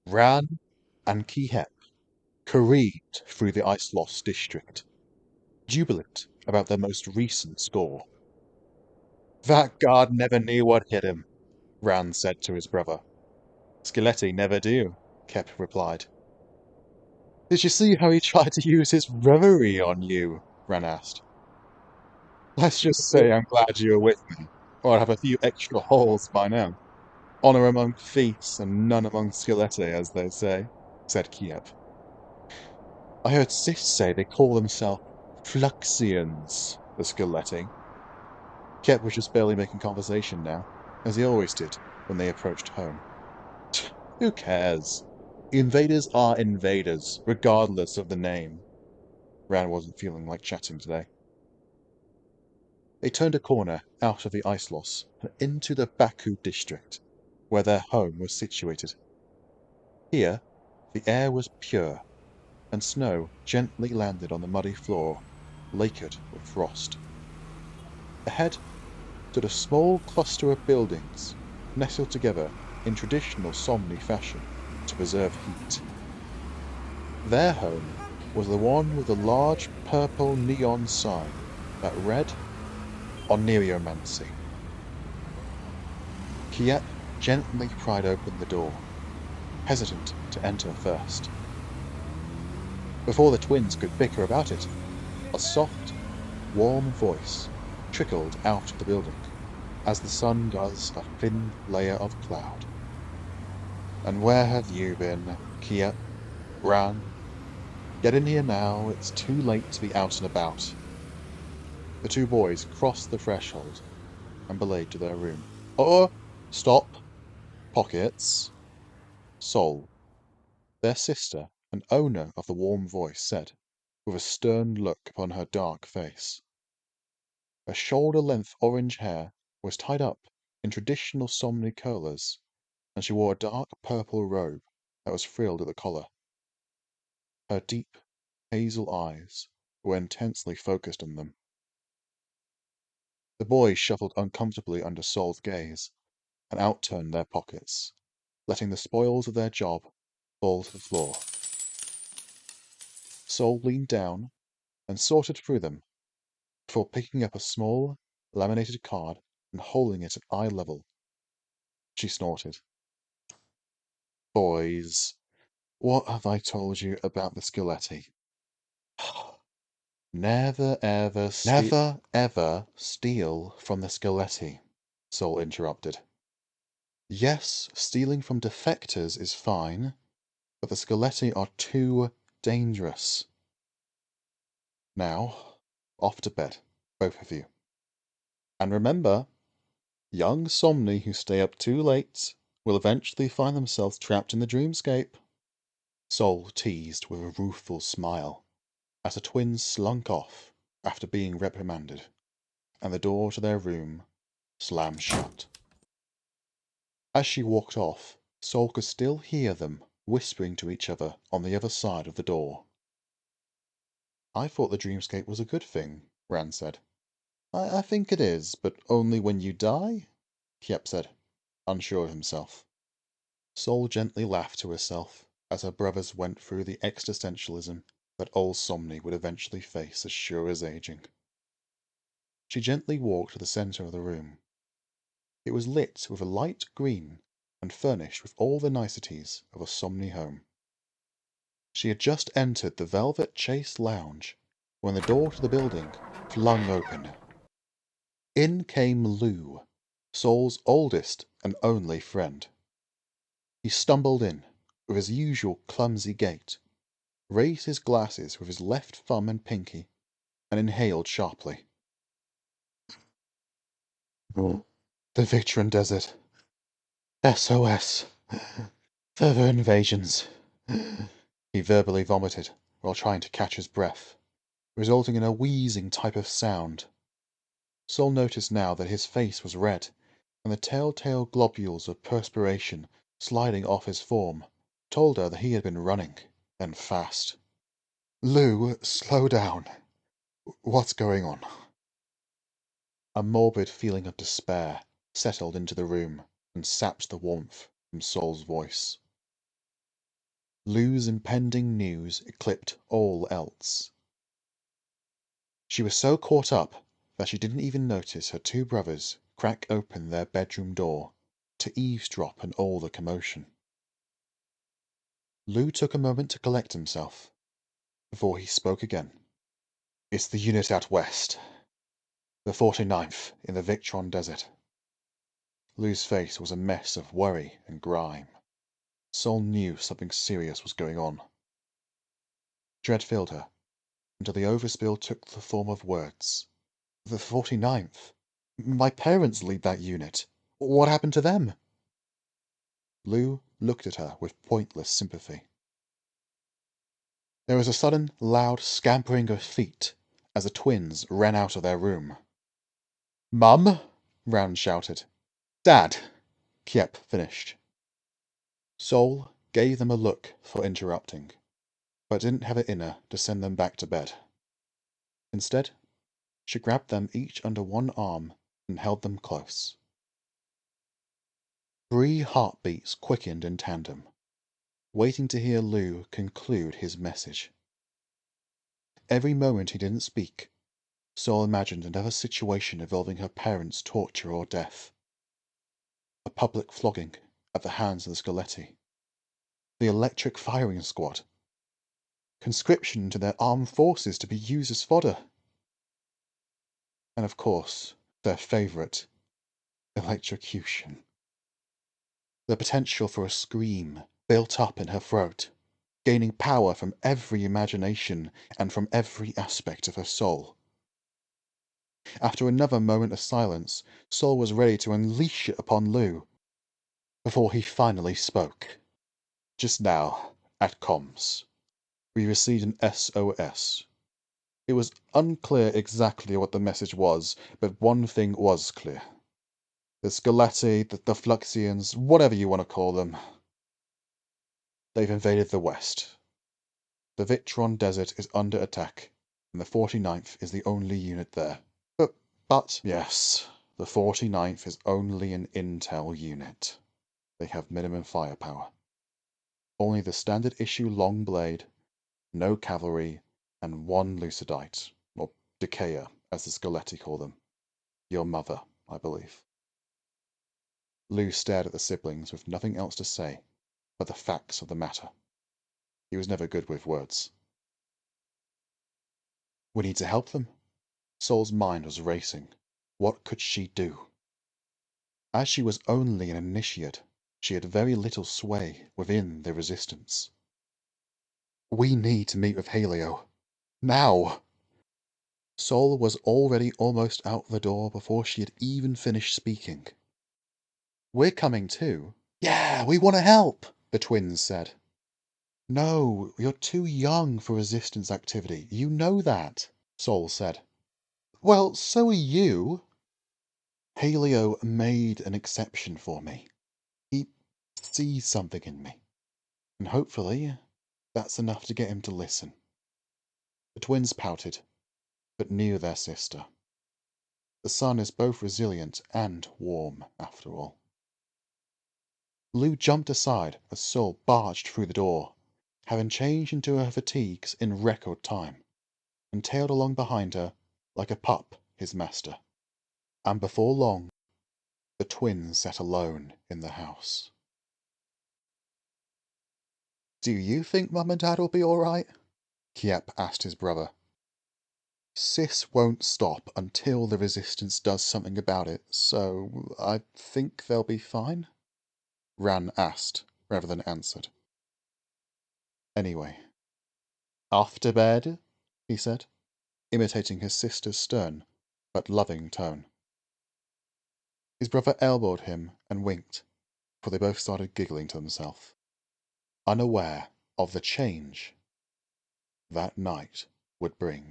Ran and Khep careened through the ice-lost district, jubilant about their most recent score. That guard never knew what hit him, Ran said to his brother. Skeletti never do, Khep replied. Did you see how he tried to use his reverie on you? Ran asked. Let's just say I'm glad you were with me, or I'd have a few extra holes by now. Honour among thieves and none among Skeletti, as they say, said Khep. I heard Sif say they call themselves fluxians, the Skeletti. Khep was just barely making conversation now, as he always did when they approached home. Who cares? Invaders are invaders, regardless of the name. Ran wasn't feeling like chatting today. They turned a corner out of the ice loss and into the Baku district, where their home was situated. Here, the air was pure, and snow gently landed on the muddy floor, lacquered with frost. Ahead stood a small cluster of buildings, nestled together in traditional Somni fashion to preserve heat. Their home was the one with the large purple neon sign that read Oniriomancy. Khep gently pried open the door, hesitant to enter first. Before the twins could bicker about it, a soft, warm voice trickled out of the building, as the sun does a thin layer of cloud. And where have you been, Khep? Ran? Get in here now, it's too late to be out and about. The two boys crossed the threshold and belayed to their room. Oh, stop! Pockets. Sol, their sister and owner of the warm voice, said, with a stern look upon her dark face. Her shoulder-length orange hair was tied up in traditional Somni curlers, and she wore a dark purple robe that was frilled at the collar. Her deep, hazel eyes were intensely focused on them. The boys shuffled uncomfortably under Sol's gaze and outturned their pockets, letting the spoils of their job fall to the floor. Sol leaned down and sorted through them before picking up a small, laminated card and holding it at eye level. She snorted. Boys, what have I told you about the Skeletti? Never ever steal from the Skeletti, Sol interrupted. Yes, stealing from defectors is fine, but the Skeletti are too dangerous. Now, off to bed, both of you. And remember, young Somni who stay up too late will eventually find themselves trapped in the dreamscape. Sol teased with a rueful smile as the twins slunk off after being reprimanded, and the door to their room slammed shut. As she walked off, Sol could still hear them whispering to each other on the other side of the door. I thought the dreamscape was a good thing, Ran said. I think it is, but only when you die, Khep said, unsure of himself. Sol gently laughed to herself as her brothers went through the existentialism that old Somni would eventually face as sure as aging. She gently walked to the center of the room. It was lit with a light green and furnished with all the niceties of a Somni home. She had just entered the velvet chase lounge when the door to the building flung open. In came Lugh, Sol's oldest and only friend. He stumbled in with his usual clumsy gait, raised his glasses with his left thumb and pinky, and inhaled sharply. The Victran Desert. SOS. Further invasions. He verbally vomited while trying to catch his breath, resulting in a wheezing type of sound. Sol noticed now that his face was red, and the telltale globules of perspiration sliding off his form told her that he had been running, and fast. Lugh, slow down. What's going on? A morbid feeling of despair settled into the room and sapped the warmth from Sol's voice. Lugh's impending news eclipsed all else. She was so caught up that she didn't even notice her two brothers crack open their bedroom door to eavesdrop on all the commotion. Lugh took a moment to collect himself before he spoke again. "It's the unit out west. The 49th in the Victron Desert." Lugh's face was a mess of worry and grime. Sol knew something serious was going on. Dread filled her, until the overspill took the form of words. "The 49th? My parents lead that unit. What happened to them?" Lugh looked at her with pointless sympathy. There was a sudden, loud scampering of feet as the twins ran out of their room. "Mum!" Round shouted. "Dad!" Khep finished. Sol gave them a look for interrupting, but didn't have it in her to send them back to bed. Instead, she grabbed them each under one arm and held them close. 3 heartbeats quickened in tandem, waiting to hear Lugh conclude his message. Every moment he didn't speak, Sol imagined another situation involving her parents' torture or death. A public flogging at the hands of the Skeletti. The electric firing squad. Conscription into their armed forces to be used as fodder. And of course, their favourite, electrocution. The potential for a scream built up in her throat, gaining power from every imagination and from every aspect of her soul. After another moment of silence, Sol was ready to unleash it upon Lugh, before he finally spoke. "Just now, at comms, we received an SOS. It was unclear exactly what the message was, but one thing was clear. The Skeletti, the Fluxians, whatever you want to call them, they've invaded the West. The Victron Desert is under attack, and the 49th is the only unit there. But yes, the 49th is only an intel unit. They have minimum firepower. Only the standard issue long blade, no cavalry, and 1 Lucidite, or Decayer, as the Skeletti call them. Your mother, I believe." Lugh stared at the siblings with nothing else to say but the facts of the matter. He was never good with words. We need to help them. Sol's mind was racing. What could she do? As she was only an initiate, she had very little sway within the resistance. "We need to meet with Halio. Now!" Sol was already almost out the door before she had even finished speaking. "We're coming too." "Yeah, we want to help," the twins said. "No, you're too young for resistance activity. You know that," Sol said. "Well, so are you." "Halio made an exception for me. He sees something in me. And hopefully, that's enough to get him to listen." The twins pouted, but knew their sister. The sun is both resilient and warm, after all. Lugh jumped aside as Sol barged through the door, having changed into her fatigues in record time, and tailed along behind her like a pup his master. And before long, the twins sat alone in the house. "Do you think Mum and Dad will be alright?" Khep asked his brother. "Sis won't stop until the Resistance does something about it, so I think they'll be fine," Ran asked, rather than answered. "Anyway, off to bed?" he said, imitating his sister's stern but loving tone. His brother elbowed him and winked, for they both started giggling to themselves, unaware of the change that night would bring.